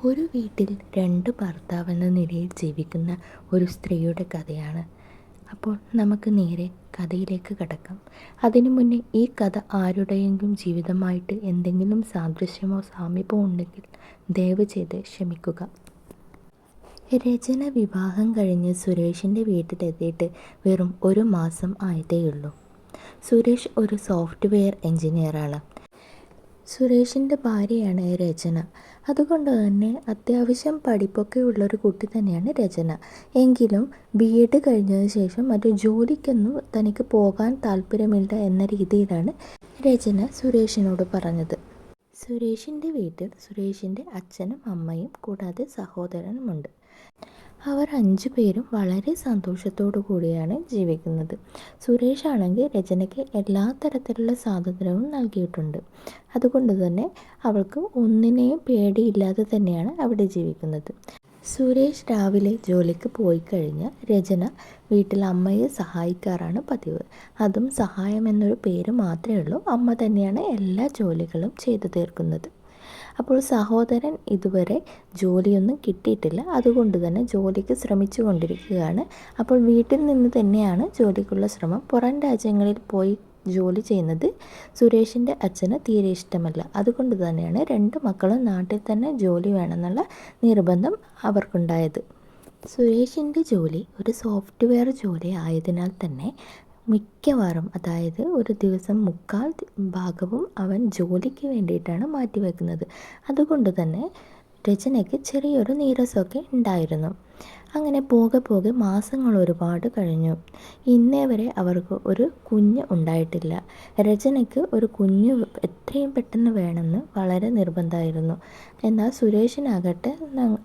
ഒരു വീട്ടിൽ രണ്ട് ഭർത്താവെന്ന നിലയിൽ ജീവിക്കുന്ന ഒരു സ്ത്രീയുടെ കഥയാണ്. അപ്പോൾ നമുക്ക് നേരെ കഥയിലേക്ക് കടക്കാം. അതിനു മുന്നേ ഈ കഥ ആരുടെയെങ്കിലും ജീവിതമായിട്ട് എന്തെങ്കിലും സാദൃശ്യമോ സാമീപ്യമോ ഉണ്ടെങ്കിൽ ദയവ് ചെയ്ത് ക്ഷമിക്കുക. രചന വിവാഹം കഴിഞ്ഞ് സുരേഷിൻ്റെ വീട്ടിലെത്തിയിട്ട് വെറും 1 മാസം ആയതേയുള്ളൂ. സുരേഷ് ഒരു സോഫ്റ്റ്വെയർ എഞ്ചിനീയറാണ്. സുരേഷിൻ്റെ ഭാര്യയാണ് രചന. അതുകൊണ്ട് തന്നെ അത്യാവശ്യം പഠിപ്പൊക്കെ ഉള്ളൊരു കുട്ടി തന്നെയാണ് രചന. എങ്കിലും BEd കഴിഞ്ഞതിന് ശേഷം മറ്റു ജോലിക്കൊന്നും തനിക്ക് പോകാൻ താല്പര്യമില്ല എന്ന രീതിയിലാണ് രചന സുരേഷിനോട് പറഞ്ഞത്. സുരേഷിൻ്റെ വീട്ടിൽ സുരേഷിൻ്റെ അച്ഛനും അമ്മയും കൂടാതെ സഹോദരനുമുണ്ട്. അവർ 5 പേരും വളരെ സന്തോഷത്തോടു കൂടിയാണ് ജീവിക്കുന്നത്. സുരേഷ് ആണെങ്കിൽ രചനയ്ക്ക് എല്ലാ തരത്തിലുള്ള സ്വാതന്ത്ര്യവും നൽകിയിട്ടുണ്ട്. അതുകൊണ്ട് തന്നെ അവൾക്ക് ഒന്നിനെയും പേടിയില്ലാതെ തന്നെയാണ് അവിടെ ജീവിക്കുന്നത്. സുരേഷ് രാവിലെ ജോലിക്ക് പോയി കഴിഞ്ഞാൽ രചന വീട്ടിൽ അമ്മയെ സഹായിക്കാറാണ് പതിവ്. അതും സഹായം എന്നൊരു പേര് മാത്രമേ ഉള്ളൂ. അമ്മ തന്നെയാണ് എല്ലാ ജോലികളും ചെയ്തു തീർക്കുന്നത്. അപ്പോൾ സഹോദരൻ ഇതുവരെ ജോലിയൊന്നും കിട്ടിയിട്ടില്ല. അതുകൊണ്ട് തന്നെ ജോലിക്ക് ശ്രമിച്ചു കൊണ്ടിരിക്കുകയാണ്. അപ്പോൾ വീട്ടിൽ നിന്ന് തന്നെയാണ് ജോലിക്കുള്ള ശ്രമം. പുറം രാജ്യങ്ങളിൽ പോയി ജോലി ചെയ്യുന്നത് സുരേഷിൻ്റെ അച്ഛന് തീരെ ഇഷ്ടമല്ല. അതുകൊണ്ട് തന്നെയാണ് 2 മക്കളും നാട്ടിൽ തന്നെ ജോലി വേണമെന്നുള്ള നിർബന്ധം അവർക്കുണ്ടായത്. സുരേഷിൻ്റെ ജോലി ഒരു സോഫ്റ്റ്വെയർ ജോലി ആയതിനാൽ തന്നെ മിക്കവാറും, അതായത് ഒരു ദിവസം 3/4 ഭാഗവും അവൻ ജോലിക്ക് വേണ്ടിയിട്ടാണ് മാറ്റിവെക്കുന്നത്. അതുകൊണ്ട് തന്നെ രചനയ്ക്ക് ചെറിയൊരു നീരസമൊക്കെ ഉണ്ടായിരുന്നു. അങ്ങനെ പോകെ മാസങ്ങൾ ഒരുപാട് കഴിഞ്ഞു. ഇന്നേ വരെ അവർക്ക് ഒരു കുഞ്ഞ് ഉണ്ടായിട്ടില്ല. രചനയ്ക്ക് ഒരു കുഞ്ഞ് എത്രയും പെട്ടെന്ന് വേണമെന്ന് വളരെ നിർബന്ധമായിരുന്നു. എന്നാൽ സുരേഷിനാകട്ടെ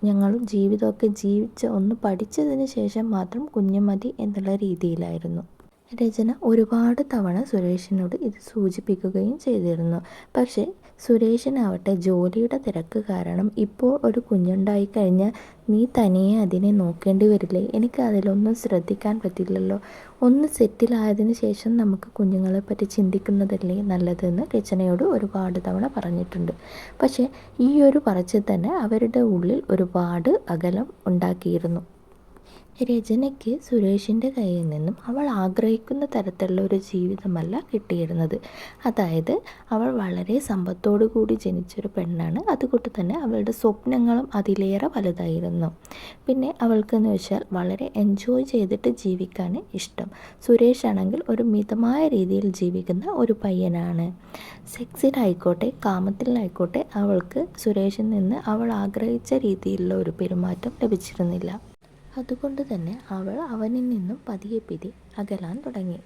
ഞങ്ങൾ ജീവിതമൊക്കെ ജീവിച്ച് ഒന്ന് പഠിച്ചതിന് ശേഷം മാത്രം കുഞ്ഞ് മതി എന്നുള്ള രീതിയിലായിരുന്നു. രചന ഒരുപാട് തവണ സുരേഷിനോട് ഇത് സൂചിപ്പിക്കുകയും ചെയ്തിരുന്നു. പക്ഷേ സുരേഷിനാവട്ടെ ജോലിയുടെ തിരക്ക് കാരണം ഇപ്പോൾ ഒരു കുഞ്ഞുണ്ടായി കഴിഞ്ഞാൽ നീ തനിയെ അതിനെ നോക്കേണ്ടി വരില്ലേ, എനിക്ക് അതിലൊന്നും ശ്രദ്ധിക്കാൻ പറ്റില്ലല്ലോ, ഒന്ന് സെറ്റിലായതിനു ശേഷം നമുക്ക് കുഞ്ഞുങ്ങളെ പറ്റി ചിന്തിക്കുന്നതല്ലേ നല്ലതെന്ന് രചനയോട് ഒരുപാട് തവണ പറഞ്ഞിട്ടുണ്ട്. പക്ഷേ ഈ ഒരു പറച്ചിൽ തന്നെ അവരുടെ ഉള്ളിൽ ഒരുപാട് അകലം ഉണ്ടാക്കിയിരുന്നു. രചനയ്ക്ക് സുരേഷിൻ്റെ കയ്യിൽ നിന്നും അവൾ ആഗ്രഹിക്കുന്ന തരത്തിലുള്ള ഒരു ജീവിതമല്ല കിട്ടിയിരുന്നത്. അതായത് അവൾ വളരെ സമ്പത്തോടു കൂടി ജനിച്ചൊരു പെണ്ണാണ്. അതുകൊണ്ട് തന്നെ അവളുടെ സ്വപ്നങ്ങളും അതിലേറെ വലുതായിരുന്നു. പിന്നെ അവൾക്കെന്ന് വെച്ചാൽ വളരെ എൻജോയ് ചെയ്തിട്ട് ജീവിക്കാൻ ഇഷ്ടം. സുരേഷ് ആണെങ്കിൽ ഒരു മിതമായ രീതിയിൽ ജീവിക്കുന്ന ഒരു പയ്യനാണ്. സെക്സിലായിക്കോട്ടെ കാമത്തിലായിക്കോട്ടെ അവൾക്ക് സുരേഷിൽ നിന്ന് അവൾ ആഗ്രഹിച്ച രീതിയിലുള്ള ഒരു പെരുമാറ്റം ലഭിച്ചിരുന്നില്ല. അതുകൊണ്ട് തന്നെ അവൾ അവനിൽ നിന്നും പതിയെ അകലാൻ തുടങ്ങി.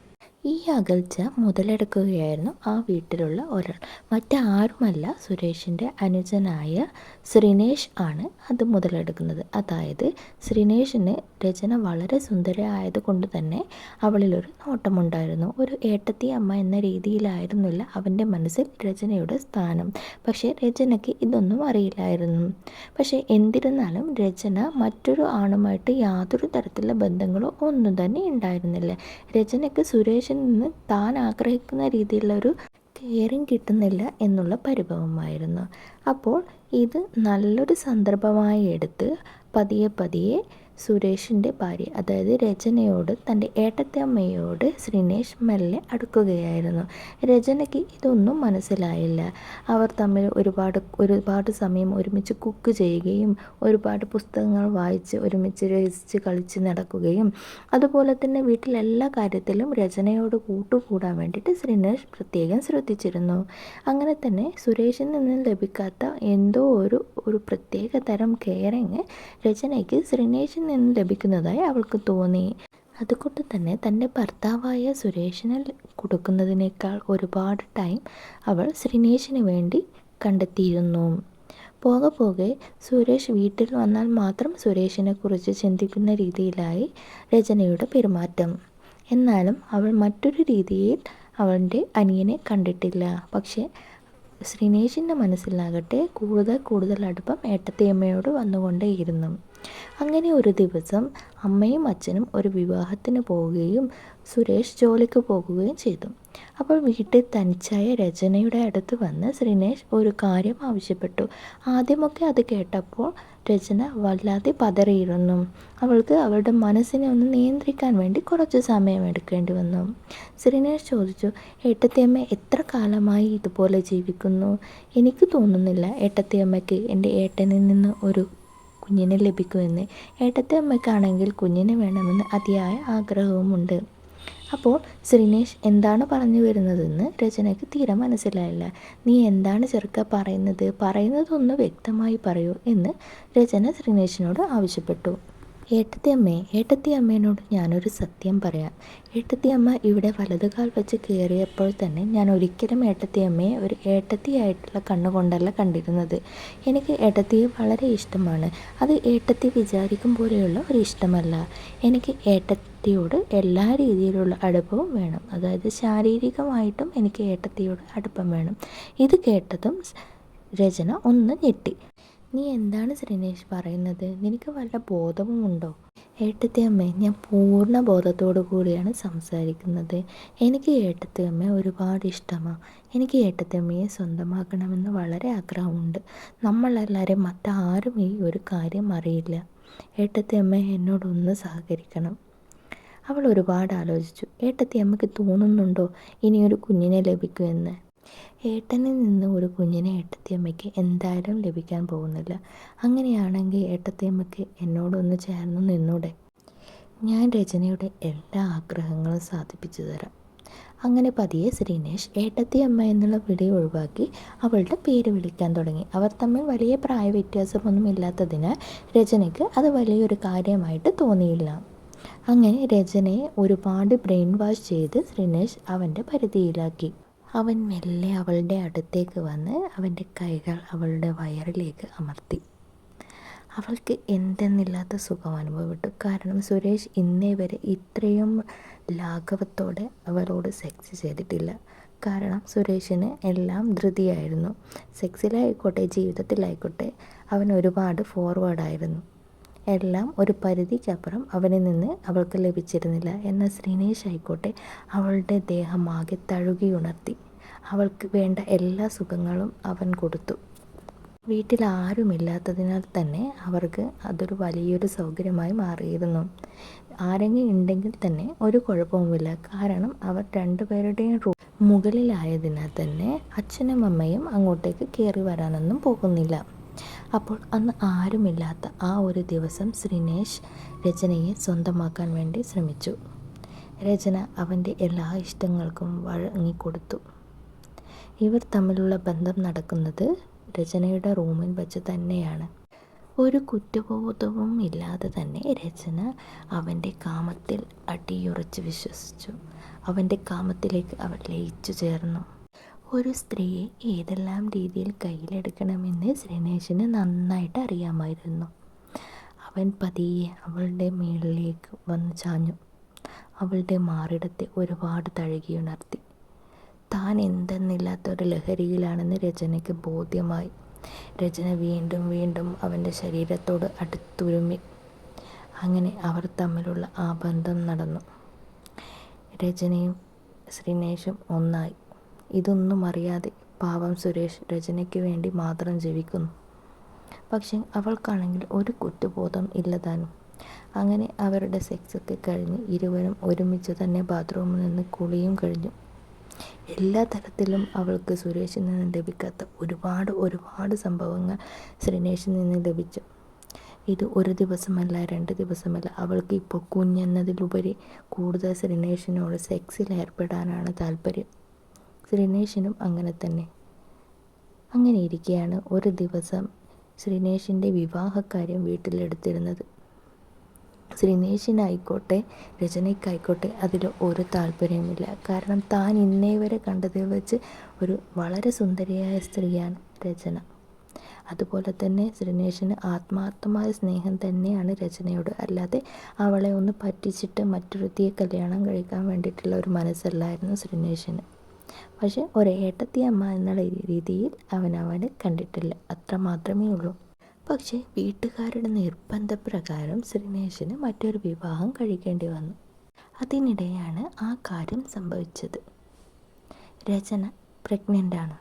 ഈ അകൽച്ച മുതലെടുക്കുകയായിരുന്നു ആ വീട്ടിലുള്ള ഒരാൾ. മറ്റാരുമല്ല, സുരേഷിൻ്റെ അനുജനായ ശ്രീനേഷ് ആണ് അത് മുതലെടുക്കുന്നത്. അതായത് ശ്രീനേഷിന് രചന വളരെ സുന്ദരിയായതുകൊണ്ട് തന്നെ അവളിലൊരു നോട്ടമുണ്ടായിരുന്നു. ഒരു ഏട്ടത്തി അമ്മ എന്ന രീതിയിലായിരുന്നില്ല അവൻ്റെ മനസ്സിൽ രചനയുടെ സ്ഥാനം. പക്ഷേ രചനയ്ക്ക് ഇതൊന്നും അറിയില്ലായിരുന്നു. പക്ഷേ എന്നിരുന്നാലും രചന മറ്റൊരു ആണുമായിട്ട് യാതൊരു തരത്തിലുള്ള ബന്ധങ്ങളോ ഒന്നും തന്നെ ഉണ്ടായിരുന്നില്ല. രചനയ്ക്ക് സുരേഷ് നിന്ന് താൻ ആഗ്രഹിക്കുന്ന രീതിയിലുള്ള ഒരു കെയറിങ് കിട്ടുന്നില്ല എന്നുള്ള പരിഭവമായിരുന്നു. അപ്പോൾ ഇത് നല്ലൊരു സന്ദർഭമായി എടുത്ത് പതിയെ സുരേഷിൻ്റെ ഭാര്യ, അതായത് രചനയോട്, തൻ്റെ ഏട്ടത്തിയമ്മയോട് ശ്രീനേഷ് മെല്ലെ അടുക്കുകയായിരുന്നു. രചനയ്ക്ക് ഇതൊന്നും മനസ്സിലായില്ല. അവർ തമ്മിൽ ഒരുപാട് സമയം ഒരുമിച്ച് കുക്ക് ചെയ്യുകയും ഒരുപാട് പുസ്തകങ്ങൾ വായിച്ച് ഒരുമിച്ച് രസിച്ച് കളിച്ച് നടക്കുകയും അതുപോലെ തന്നെ വീട്ടിലെല്ലാ കാര്യത്തിലും രചനയോട് കൂട്ടുകൂടാൻ വേണ്ടിയിട്ട് ശ്രീനേഷ് പ്രത്യേകം ശ്രദ്ധിച്ചിരുന്നു. അങ്ങനെ തന്നെ സുരേഷിൽ നിന്ന് ലഭിക്കാത്ത എന്തോ ഒരു പ്രത്യേക തരം കെയറിങ് രചനയ്ക്ക് ശ്രീനേഷിൽ നിന്ന് ലഭിക്കുന്നതായി അവൾക്ക് തോന്നി. അതുകൊണ്ട് തന്നെ തൻ്റെ ഭർത്താവായ സുരേഷിന് കൊടുക്കുന്നതിനേക്കാൾ ഒരുപാട് ടൈം അവൾ ശ്രീനേഷിന് വേണ്ടി കണ്ടെത്തിയിരുന്നു. പോകെ സുരേഷ് വീട്ടിൽ വന്നാൽ മാത്രം സുരേഷിനെ കുറിച്ച് ചിന്തിക്കുന്ന രീതിയിലായി രചനയുടെ പെരുമാറ്റം. എന്നാലും അവൾ മറ്റൊരു രീതിയിൽ അവളുടെ അനിയനെ കണ്ടിട്ടില്ല. പക്ഷേ ശ്രീനേഷിൻ്റെ മനസ്സിലാകട്ടെ കൂടുതൽ അടുപ്പം ഏട്ടത്തിയമ്മയോട് വന്നുകൊണ്ടേയിരുന്നു. അങ്ങനെ ഒരു ദിവസം അമ്മയും അച്ഛനും ഒരു വിവാഹത്തിന് പോവുകയും സുരേഷ് ജോലിക്ക് പോകുകയും ചെയ്തു. അപ്പോൾ വീട്ടിൽ തനിച്ചായ രചനയുടെ അടുത്ത് വന്ന് ശ്രീനേഷ് ഒരു കാര്യം ആവശ്യപ്പെട്ടു. ആദ്യമൊക്കെ അത് കേട്ടപ്പോൾ രചന വല്ലാതെ പതറിയിരുന്നു. അവൾക്ക് അവളുടെ മനസ്സിനെ ഒന്ന് നിയന്ത്രിക്കാൻ വേണ്ടി കുറച്ച് സമയം എടുക്കേണ്ടി വന്നു. ശ്രീനേഷ് ചോദിച്ചു, ഏട്ടത്തിയമ്മ എത്ര കാലമായി ഇതുപോലെ ജീവിക്കുന്നു? എനിക്ക് തോന്നുന്നില്ല ഏട്ടത്തിയമ്മയ്ക്ക് എൻ്റെ ഏട്ടനിൽ നിന്ന് ഒരു കുഞ്ഞിനെ ലഭിക്കുമെന്ന്. ഏട്ടത്തെ അമ്മയ്ക്കാണെങ്കിൽ കുഞ്ഞിനെ വേണമെന്ന് അതിയായ ആഗ്രഹവുമുണ്ട്. അപ്പോൾ ശ്രീനേഷ് എന്താണ് പറഞ്ഞു വരുന്നതെന്ന് രചനയ്ക്ക് തീരെ മനസ്സിലായില്ല. നീ എന്താണ് ചെറുക്ക പറയുന്നതൊന്ന് വ്യക്തമായി പറയൂ എന്ന് രചന ശ്രീനേഷിനോട് ആവശ്യപ്പെട്ടു. ഏട്ടത്തിയമ്മേനോട് ഞാനൊരു സത്യം പറയാം. ഏട്ടത്തിയമ്മ ഇവിടെ വലതുകാൽ വെച്ച് കയറിയപ്പോൾ തന്നെ ഞാൻ ഒരിക്കലും ഏട്ടത്തിയമ്മയെ ഒരു ഏട്ടത്തിയായിട്ടുള്ള കണ്ണുകൊണ്ടല്ല കണ്ടിരുന്നത്. എനിക്ക് ഏട്ടത്തിയെ വളരെ ഇഷ്ടമാണ്. അത് ഏട്ടത്തി വിചാരിക്കും പോലെയുള്ള ഒരു ഇഷ്ടമല്ല. എനിക്ക് ഏട്ടത്തിയോട് എല്ലാ രീതിയിലുള്ള അടുപ്പവും വേണം. അതായത് ശാരീരികമായിട്ടും എനിക്ക് ഏട്ടത്തിയോട് അടുപ്പം വേണം. ഇത് കേട്ടതും രചന ഒന്ന് ഞെട്ടി. നീ എന്താണ് ശ്രീനേഷ് പറയുന്നത്? നിനക്ക് വല്ല ബോധവുമുണ്ടോ? ഏട്ടത്തിയമ്മേ, ഞാൻ പൂർണ്ണ ബോധത്തോടു കൂടിയാണ് സംസാരിക്കുന്നത്. എനിക്ക് ഏട്ടത്തിയമ്മയെ ഒരുപാട് ഇഷ്ടമാണ്. എനിക്ക് ഏട്ടത്തിയമ്മയെ സ്വന്തമാക്കണമെന്ന് വളരെ ആഗ്രഹമുണ്ട്. നമ്മളെല്ലാവരും മറ്റാരും ഈ ഒരു കാര്യം അറിയില്ല. ഏട്ടത്തിയമ്മ എന്നോടൊന്ന് സഹകരിക്കണം. അവൾ ഒരുപാട് ആലോചിച്ചു. ഏട്ടത്തിയമ്മയ്ക്ക് തോന്നുന്നുണ്ടോ ഇനിയൊരു കുഞ്ഞിനെ ലഭിക്കുമെന്ന്? ഏട്ടനിൽ നിന്ന് ഒരു കുഞ്ഞിനെ ഏട്ടത്തിയമ്മയ്ക്ക് എന്തായാലും ലഭിക്കാൻ പോകുന്നില്ല. അങ്ങനെയാണെങ്കിൽ ഏട്ടത്തിയമ്മയ്ക്ക് എന്നോടൊന്ന് ചേർന്ന് നിന്നൂടെ? ഞാൻ രചനയുടെ എല്ലാ ആഗ്രഹങ്ങളും സാധിപ്പിച്ചു തരാം. അങ്ങനെ പതിയെ ശ്രീനേഷ് ഏട്ടത്തിയമ്മ എന്നുള്ള വിളി ഒഴിവാക്കി അവളുടെ പേര് വിളിക്കാൻ തുടങ്ങി. അവർ തമ്മിൽ വലിയ പ്രായ വ്യത്യാസമൊന്നും ഇല്ലാത്തതിനാൽ രചനയ്ക്ക് അത് വലിയൊരു കാര്യമായിട്ട് തോന്നിയില്ല. അങ്ങനെ രചനയെ ഒരുപാട് ബ്രെയിൻ വാഷ് ചെയ്ത് ശ്രീനേഷ് അവൻ്റെ പരിധിയിലാക്കി. അവൻ മെല്ലെ അവളുടെ അടുത്തേക്ക് വന്ന് അവൻ്റെ കൈകൾ അവളുടെ വയറിലേക്ക് അമർത്തി. അവൾക്ക് എന്തെന്നില്ലാത്ത സുഖം അനുഭവപ്പെട്ടു. കാരണം സുരേഷ് ഇന്നേ വരെ ഇത്രയും ലാഘവത്തോടെ അവളോട് സെക്സ് ചെയ്തിട്ടില്ല. കാരണം സുരേഷിന് എല്ലാം ധൃതിയായിരുന്നു. സെക്സിലായിക്കോട്ടെ ജീവിതത്തിലായിക്കോട്ടെ അവൻ ഒരുപാട് ഫോർവേഡായിരുന്നു. എല്ലാം ഒരു പരിധിക്കപ്പുറം അവനിൽ നിന്ന് അവൾക്ക് ലഭിച്ചിരുന്നില്ല. എന്നാൽ ശ്രീനേഷ് ആയിക്കോട്ടെ അവളുടെ ദേഹമാകെ തഴുകിയുണർത്തി. അവൾക്ക് വേണ്ട എല്ലാ സുഖങ്ങളും അവൻ കൊടുത്തു. വീട്ടിൽ ആരുമില്ലാത്തതിനാൽ തന്നെ അവർക്ക് അതൊരു വലിയൊരു സൗകര്യമായി മാറിയിരുന്നു. ആരെങ്കിലും ഉണ്ടെങ്കിൽ തന്നെ ഒരു കുഴപ്പവുമില്ല. കാരണം അവർ രണ്ടുപേരുടെയും മുകളിലായതിനാൽ തന്നെ അച്ഛനും അമ്മയും അങ്ങോട്ടേക്ക് കയറി വരാനൊന്നും പോകുന്നില്ല. അപ്പോൾ അന്ന് ആരുമില്ലാത്ത ആ ഒരു ദിവസം ശ്രീനേഷ് രചനയെ സ്വന്തമാക്കാൻ വേണ്ടി ശ്രമിച്ചു. രചന അവൻ്റെ എല്ലാ ഇഷ്ടങ്ങൾക്കും വഴങ്ങിക്കൊടുത്തു. ഇവർ തമ്മിലുള്ള ബന്ധം നടക്കുന്നത് രചനയുടെ റൂമിൽ വെച്ച് തന്നെയാണ്. ഒരു കുറ്റബോധവും ഇല്ലാതെ തന്നെ രചന അവൻ്റെ കാമത്തിൽ അടിയുറച്ച് വിശ്വസിച്ചു. അവൻ്റെ കാമത്തിലേക്ക് അവൾ ലയിച്ചു ചേർന്നു. ഒരു സ്ത്രീയെ ഏതെല്ലാം രീതിയിൽ കയ്യിലെടുക്കണമെന്ന് ശ്രീനേഷിന് നന്നായിട്ട് അറിയാമായിരുന്നു. അവൻ പതിയെ അവളുടെ മേളിലേക്ക് വന്ന് ചാഞ്ഞു. അവളുടെ മാറിടത്തെ ഒരുപാട് തഴുകിയുണർത്തി. താൻ എന്തെന്നില്ലാത്തൊരു ലഹരിയിലാണെന്ന് രചനയ്ക്ക് ബോധ്യമായി. രചന വീണ്ടും വീണ്ടും അവൻ്റെ ശരീരത്തോട് അടുത്തുരുമ്മി. അങ്ങനെ അവർ തമ്മിലുള്ള ആ ബന്ധം നടന്നു. രചനയും ശ്രീനേഷും ഒന്നായി. ഇതൊന്നും അറിയാതെ പാവം സുരേഷ് രചനയ്ക്ക് വേണ്ടി മാത്രം ജീവിക്കുന്നു. പക്ഷെ അവൾക്കാണെങ്കിൽ ഒരു കുറ്റബോധം ഇല്ലതാനും. അങ്ങനെ അവരുടെ സെക്സൊക്കെ കഴിഞ്ഞ് ഇരുവരും ഒരുമിച്ച് തന്നെ ബാത്റൂമിൽ നിന്ന് കുളിയും കഴിഞ്ഞു. എല്ലാ തരത്തിലും അവൾക്ക് സുരേഷിൽ നിന്ന് ലഭിക്കാത്ത ഒരുപാട് സംഭവങ്ങൾ ശ്രീനേഷിൽ നിന്ന് ലഭിച്ചു. ഇത് ഒരു ദിവസമല്ല 2 ദിവസമല്ല. അവൾക്ക് ഇപ്പോൾ കുഞ്ഞെന്നതിലുപരി കൂടുതൽ ശ്രീനേഷിനോട് സെക്സിൽ ഏർപ്പെടാനാണ് താല്പര്യം. ശ്രീനേഷിനും അങ്ങനെ തന്നെ. അങ്ങനെ ഇരിക്കെയാണ് ഒരു ദിവസം ശ്രീനേഷിൻ്റെ വിവാഹക്കാര്യം വീട്ടിലെടുത്തിരുന്നത്. ശ്രീനേഷിനായിക്കോട്ടെ രചനയ്ക്കായിക്കോട്ടെ അതിൽ ഒരു താല്പര്യമില്ല. കാരണം താൻ ഇന്നേ വരെ കണ്ടതിൽ വെച്ച് ഒരു വളരെ സുന്ദരിയായ സ്ത്രീയാണ് രചന. അതുപോലെ തന്നെ ശ്രീനേഷിന് ആത്മാർത്ഥമായ സ്നേഹം തന്നെയാണ് രചനയോട്. അല്ലാതെ അവളെ ഒന്ന് പറ്റിച്ചിട്ട് മറ്റൊരുത്തിയെ കല്യാണം കഴിക്കാൻ വേണ്ടിയിട്ടുള്ള ഒരു മനസ്സല്ലായിരുന്നു ശ്രീനേഷിന്. പക്ഷെ ഒരു ഏട്ടത്തിയമ്മ എന്നുള്ള രീതിയിൽ അവനെ കണ്ടിട്ടില്ല. അത്ര മാത്രമേ ഉള്ളൂ. പക്ഷേ വീട്ടുകാരുടെ നിർബന്ധപ്രകാരം ശ്രീനേഷിന് മറ്റൊരു വിവാഹം കഴിക്കേണ്ടി വന്നു. അതിനിടെയാണ് ആ കാര്യം സംഭവിച്ചത്. രചന പ്രഗ്നൻ്റാണ്.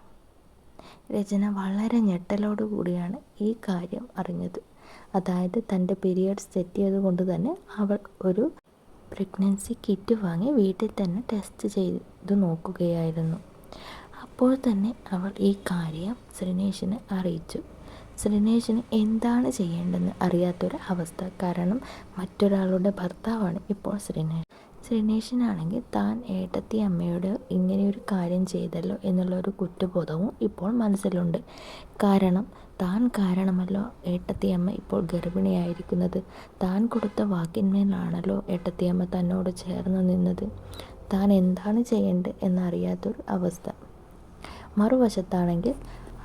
രചന വളരെ ഞെട്ടലോടു കൂടിയാണ് ഈ കാര്യം അറിഞ്ഞത്. അതായത് തൻ്റെ പീരിയഡ്സ് തെറ്റിയത് കൊണ്ട് തന്നെ അവൾ ഒരു പ്രഗ്നൻസി കിറ്റ് വാങ്ങി വീട്ടിൽ തന്നെ ടെസ്റ്റ് ചെയ്ത് നോക്കുകയായിരുന്നു. അപ്പോൾ തന്നെ അവൾ ഈ കാര്യം ശ്രീനേഷിനെ അറിയിച്ചു. ശ്രീനേഷിന് എന്താണ് ചെയ്യേണ്ടതെന്ന് അറിയാത്തൊരു അവസ്ഥ. കാരണം മറ്റൊരാളുടെ ഭർത്താവാണ് ഇപ്പോൾ ശ്രീനേഷിനാണെങ്കിൽ താൻ ഏട്ടത്തി അമ്മയോട് ഇങ്ങനെയൊരു കാര്യം ചെയ്തല്ലോ എന്നുള്ളൊരു കുറ്റബോധവും ഇപ്പോൾ മനസ്സിലുണ്ട്. കാരണം താൻ കാരണമല്ലോ ഏട്ടത്തിയമ്മ ഇപ്പോൾ ഗർഭിണിയായിരിക്കുന്നത്. താൻ കൊടുത്ത വാക്കിന്മേലാണല്ലോ ഏട്ടത്തിയമ്മ തന്നോട് ചേർന്ന് നിന്നത്. താൻ എന്താണ് ചെയ്യേണ്ടത് എന്നറിയാത്തൊരു അവസ്ഥ. മറുവശത്താണെങ്കിൽ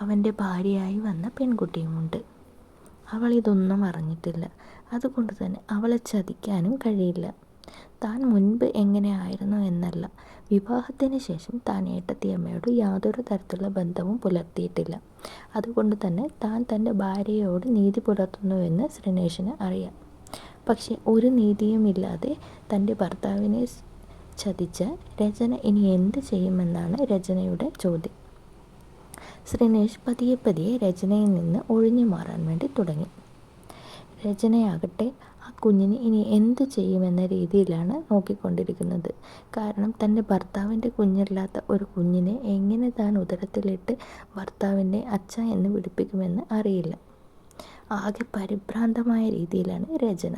അവൻ്റെ ഭാര്യയായി വന്ന പെൺകുട്ടിയുമുണ്ട്. അവൾ ഇതൊന്നും അറിഞ്ഞിട്ടില്ല. അതുകൊണ്ട് തന്നെ അവളെ ചതിക്കാനും കഴിയില്ല. താൻ മുൻപ് എങ്ങനെയായിരുന്നു എന്നല്ല, വിവാഹത്തിന് ശേഷം താൻ ഏട്ടത്തിയമ്മയോട് യാതൊരു തരത്തിലുള്ള ബന്ധവും പുലർത്തിയിട്ടില്ല. അതുകൊണ്ട് തന്നെ താൻ തൻ്റെ ഭാര്യയോട് നീതി പുലർത്തുന്നുവെന്ന് ശ്രീനേഷിന് അറിയാം. പക്ഷേ ഒരു നീതിയുമില്ലാതെ തൻ്റെ ഭർത്താവിനെ ചതിച്ച രചന ഇനി എന്ത് ചെയ്യുമെന്നാണ് രചനയുടെ ചോദ്യം. ശ്രീനേഷ് പതിയെ പതിയെ രചനയിൽ നിന്ന് ഒഴിഞ്ഞു മാറാൻ വേണ്ടി തുടങ്ങി. രചനയാകട്ടെ ആ കുഞ്ഞിന് ഇനി എന്ത് ചെയ്യുമെന്ന രീതിയിലാണ് നോക്കിക്കൊണ്ടിരിക്കുന്നത്. കാരണം തൻ്റെ ഭർത്താവിൻ്റെ കുഞ്ഞല്ലാത്ത ഒരു കുഞ്ഞിനെ എങ്ങനെ താൻ ഉദരത്തിലിട്ട് ഭർത്താവിൻ്റെ അച്ഛ എന്ന് വിളിപ്പിക്കുമെന്ന് അറിയില്ല. ആകെ പരിഭ്രാന്തമായ രീതിയിലാണ് രചന.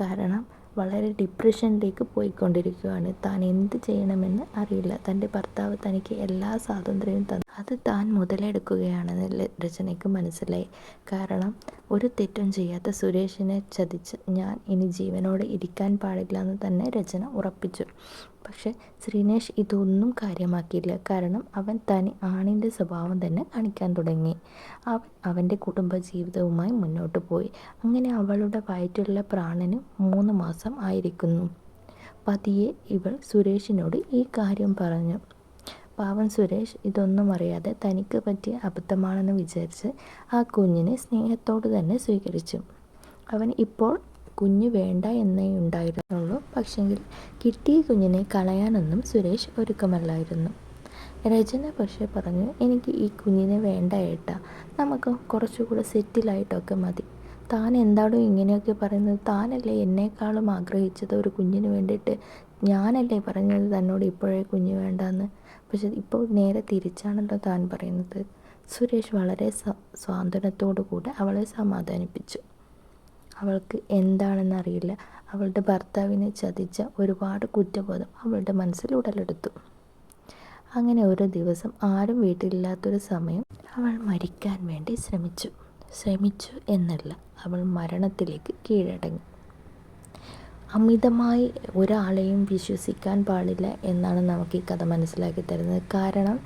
കാരണം വളരെ ഡിപ്രഷനിലേക്ക് പോയിക്കൊണ്ടിരിക്കുകയാണ്. താൻ എന്ത് ചെയ്യണമെന്ന് അറിയില്ല. തൻ്റെ ഭർത്താവ് തനിക്ക് എല്ലാ സ്വാതന്ത്ര്യവും തന്നു, അത് താൻ മുതലെടുക്കുകയാണെന്ന് രചനയ്ക്ക് മനസ്സിലായി. കാരണം ഒരു തെറ്റും ചെയ്യാത്ത സുരേഷിനെ ചതിച്ച് ഞാൻ ഇനി ജീവനോടെ ഇരിക്കാൻ പാടില്ല എന്ന് തന്നെ രചന ഉറപ്പിച്ചു. പക്ഷേ ശ്രീനേഷ് ഇതൊന്നും കാര്യമാക്കിയില്ല. കാരണം അവൻ തനി ആണിൻ്റെ സ്വഭാവം തന്നെ കാണിക്കാൻ തുടങ്ങി. അവൻ്റെ കുടുംബജീവിതവുമായി മുന്നോട്ട് പോയി. അങ്ങനെ അവളുടെ വയറ്റിലുള്ള പ്രാണന് 3 മാസം ആയിരിക്കുന്നു. പതിയെ ഇവൾ സുരേഷിനോട് ഈ കാര്യം പറഞ്ഞു. പാവം സുരേഷ് ഇതൊന്നും അറിയാതെ തനിക്ക് പറ്റിയ അബദ്ധമാണെന്ന് വിചാരിച്ച് ആ കുഞ്ഞിനെ സ്നേഹത്തോട് തന്നെ സ്വീകരിച്ചു. അവൻ ഇപ്പോൾ കുഞ്ഞ് വേണ്ട എന്നേ ഉണ്ടായിരുന്നുള്ളൂ. പക്ഷെങ്കിൽ കിട്ടിയ കുഞ്ഞിനെ കളയാനൊന്നും സുരേഷ് ഒരുക്കമല്ലായിരുന്നു. രചന പക്ഷേ പറഞ്ഞു, എനിക്ക് ഈ കുഞ്ഞിനെ വേണ്ട ഏട്ടാ, നമുക്ക് കുറച്ചുകൂടെ സെറ്റിലായിട്ടൊക്കെ മതി. താൻ എന്താണോ ഇങ്ങനെയൊക്കെ പറയുന്നത്? താനല്ലേ എന്നെക്കാളും ആഗ്രഹിച്ചത് ഒരു കുഞ്ഞിന് വേണ്ടിയിട്ട്. ഞാനല്ലേ പറഞ്ഞത് തന്നോട് ഇപ്പോഴേ കുഞ്ഞ് വേണ്ടാന്ന്. പക്ഷെ ഇപ്പോൾ നേരെ തിരിച്ചാണല്ലോ താൻ പറയുന്നത്. സുരേഷ് വളരെ സ്വാന്തനത്തോടു കൂടെ അവളെ സമാധാനിപ്പിച്ചു. അവൾക്ക് എന്താണെന്നറിയില്ല. അവളുടെ ഭർത്താവിനെ ചതിച്ച ഒരുപാട് കുറ്റബോധം അവളുടെ മനസ്സിൽ ഉടലെടുത്തു. അങ്ങനെ ഒരു ദിവസം ആരും വീട്ടിലില്ലാത്തൊരു സമയം അവൾ മരിക്കാൻ വേണ്ടി ശ്രമിച്ചു എന്നല്ല, അവൾ മരണത്തിലേക്ക് കീഴടങ്ങി. അമിതമായി ഒരാളെയും വിശ്വസിക്കാൻ പാടില്ല എന്നാണ് നമുക്ക് ഈ കഥ മനസ്സിലാക്കി തരുന്നത്. കാരണം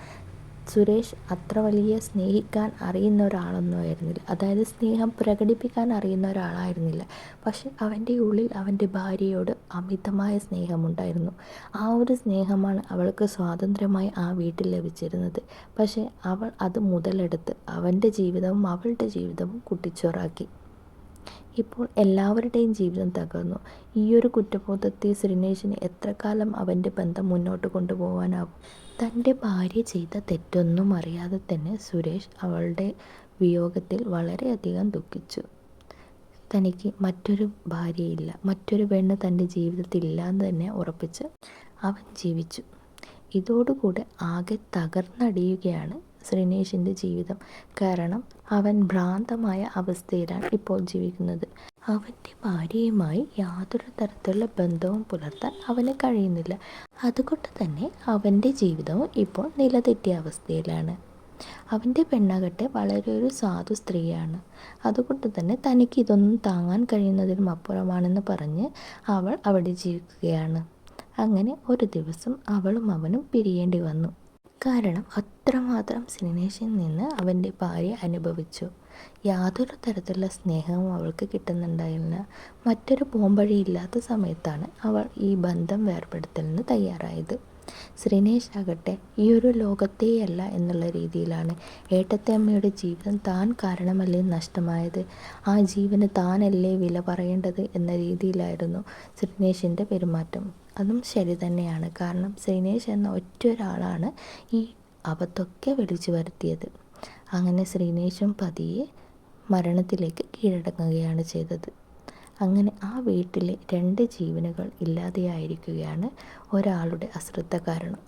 സുരേഷ് അത്ര വലിയ സ്നേഹിക്കാൻ അറിയുന്ന ഒരാളൊന്നും ആയിരുന്നില്ല. അതായത് സ്നേഹം പ്രകടിപ്പിക്കാൻ അറിയുന്ന ഒരാളായിരുന്നില്ല. പക്ഷെ അവൻ്റെ ഉള്ളിൽ അവൻ്റെ ഭാര്യയോട് അമിതമായ സ്നേഹമുണ്ടായിരുന്നു. ആ ഒരു സ്നേഹമാണ് അവൾക്ക് സ്വാതന്ത്ര്യമായി ആ വീട്ടിൽ ലഭിച്ചിരുന്നത്. പക്ഷേ അവൾ അത് മുതലെടുത്ത് അവൻ്റെ ജീവിതവും അവളുടെ ജീവിതവും കുട്ടിച്ചോറാക്കി. ഇപ്പോൾ എല്ലാവരുടെയും ജീവിതം തകർന്നു. ഈയൊരു കുറ്റബോധത്തെ ശ്രീനേഷിന് എത്ര കാലം അവൻ്റെ ബന്ധം മുന്നോട്ട് കൊണ്ടുപോകാനാവും? തൻ്റെ ഭാര്യ ചെയ്ത തെറ്റൊന്നും അറിയാതെ തന്നെ സുരേഷ് അവളുടെ വിയോഗത്തിൽ വളരെയധികം ദുഃഖിച്ചു. തനിക്ക് മറ്റൊരു ഭാര്യയില്ല, മറ്റൊരു പെണ്ണ് തൻ്റെ ജീവിതത്തിൽ ഇല്ലാന്ന് തന്നെ ഉറപ്പിച്ച് അവൻ ജീവിച്ചു. ഇതോടുകൂടെ ആകെ തകർന്നടിയുകയാണ് ശ്രീനേഷിൻ്റെ ജീവിതം. കാരണം അവൻ ഭ്രാന്തമായ അവസ്ഥയിലാണ് ഇപ്പോൾ ജീവിക്കുന്നത്. അവൻ്റെ ഭാര്യയുമായി യാതൊരു തരത്തിലുള്ള ബന്ധവും പുലർത്താൻ അവന് കഴിയുന്നില്ല. അതുകൊണ്ട് തന്നെ അവൻ്റെ ജീവിതവും ഇപ്പോൾ നിലതെറ്റിയ അവസ്ഥയിലാണ്. അവൻ്റെ പെണ്ണാകട്ടെ വളരെ ഒരു സാധു സ്ത്രീയാണ്. അതുകൊണ്ട് തന്നെ തനിക്ക് ഇതൊന്നും താങ്ങാൻ കഴിയുന്നതിനും അപ്പുറമാണെന്ന് പറഞ്ഞ് അവൾ അവിടെ ജീവിക്കുകയാണ്. അങ്ങനെ ഒരു ദിവസം അവളും അവനും പിരിയേണ്ടി വന്നു. കാരണം അത്രമാത്രം ശ്രീനേഷിൽ നിന്ന് അവൻ്റെ ഭാര്യ അനുഭവിച്ചു. യാതൊരു തരത്തിലുള്ള സ്നേഹവും അവൾക്ക് കിട്ടുന്നുണ്ടായില്ല. മറ്റൊരു പോംവഴിയില്ലാത്ത സമയത്താണ് അവൾ ഈ ബന്ധം വേർപെടുത്തലിന് തയ്യാറായത്. ശ്രീനേഷ് ആകട്ടെ ഈ ഒരു ലോകത്തേയല്ല എന്നുള്ള രീതിയിലാണ് ഏട്ടത്തിയമ്മയുടെ ജീവിതം താൻ കാരണമല്ലേ നഷ്ടമായത്, ആ ജീവന് താനല്ലേ വില പറയേണ്ടത് എന്ന രീതിയിലായിരുന്നു ശ്രീനേഷിൻ്റെ പെരുമാറ്റം. അതും ശരി തന്നെയാണ്. കാരണം ശ്രീനേഷ് എന്ന ഒറ്റ ഒരാളാണ് ഈ അബദ്ധമൊക്കെ വിളിച്ചു വരുത്തിയത്. അങ്ങനെ ശ്രീനേഷും പതിയെ മരണത്തിലേക്ക് കീഴടങ്ങുകയാണ് ചെയ്തത്. അങ്ങനെ ആ വീട്ടിലെ 2 ജീവനുകൾ ഇല്ലാതെയായിരിക്കുകയാണ് ഒരാളുടെ അശ്രദ്ധ കാരണം.